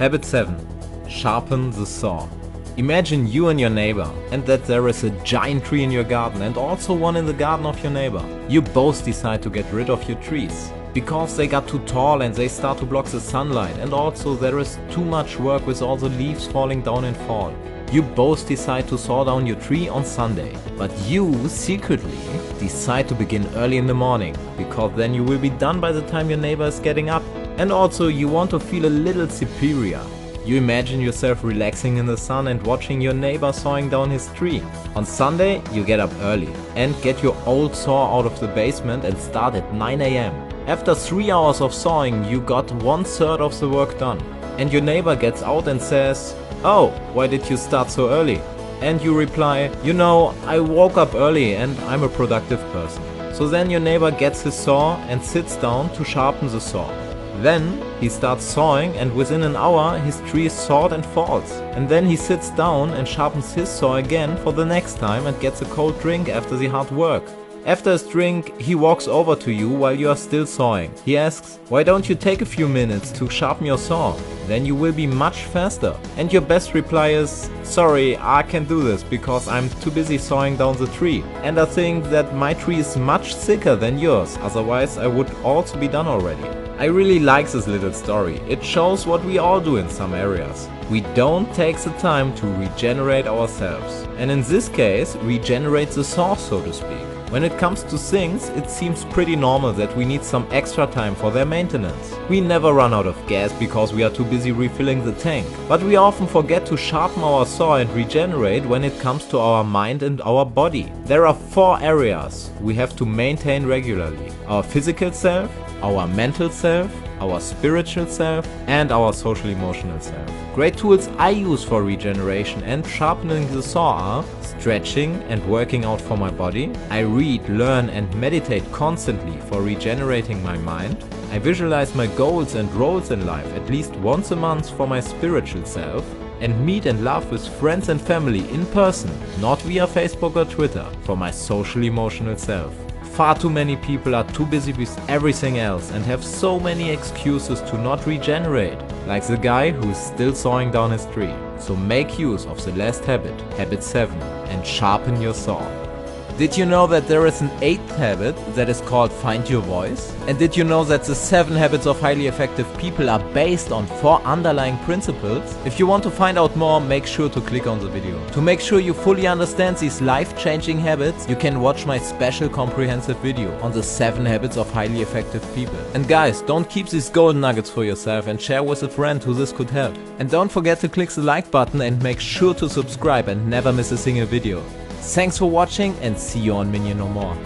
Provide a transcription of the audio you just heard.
Habit 7. Sharpen the saw. Imagine you and your neighbor, and that there is a giant tree in your garden and also one in the garden of your neighbor. You both decide to get rid of your trees, because they got too tall and they start to block the sunlight, and also there is too much work with all the leaves falling down in fall. You both decide to saw down your tree on Sunday, but you secretly decide to begin early in the morning, because then you will be done by the time your neighbor is getting up. And also you want to feel a little superior. You imagine yourself relaxing in the sun and watching your neighbor sawing down his tree. On Sunday you get up early and get your old saw out of the basement and start at 9 AM. After 3 hours of sawing you got 1/3 of the work done. And your neighbor gets out and says, "Oh, why did you start so early?" And you reply, "You know, I woke up early and I'm a productive person." So then your neighbor gets his saw and sits down to sharpen the saw. Then he starts sawing, and within an hour his tree is sawed and falls. And then he sits down and sharpens his saw again for the next time and gets a cold drink after the hard work. After his drink, he walks over to you while you are still sawing. He asks, "Why don't you take a few minutes to sharpen your saw? Then you will be much faster." And your best reply is, "Sorry, I can't do this because I'm too busy sawing down the tree. And I think that my tree is much thicker than yours, otherwise I would also be done already." I really like this little story. It shows what we all do in some areas. We don't take the time to regenerate ourselves. And in this case, regenerate the saw, so to speak. When it comes to things, it seems pretty normal that we need some extra time for their maintenance. We never run out of gas because we are too busy refilling the tank. But we often forget to sharpen our saw and regenerate when it comes to our mind and our body. There are 4 areas we have to maintain regularly: our physical self, our mental self, our spiritual self, and our social emotional self. Great tools I use for regeneration and sharpening the saw are stretching and working out for my body. I read, learn and meditate constantly for regenerating my mind. I visualize my goals and roles in life at least once a month for my spiritual self. And meet and laugh with friends and family in person, not via Facebook or Twitter, for my social emotional self. Far too many people are too busy with everything else and have so many excuses to not regenerate, like the guy who is still sawing down his tree. So make use of the last habit, habit 7, and sharpen your saw. Did you know that there is an 8th habit that is called Find Your Voice? And did you know that the 7 habits of highly effective people are based on 4 underlying principles? If you want to find out more, make sure to click on the video. To make sure you fully understand these life-changing habits, you can watch my special comprehensive video on the 7 habits of highly effective people. And guys, don't keep these golden nuggets for yourself and share with a friend who this could help. And don't forget to click the like button and make sure to subscribe and never miss a single video. Thanks for watching and see you on Minion No More.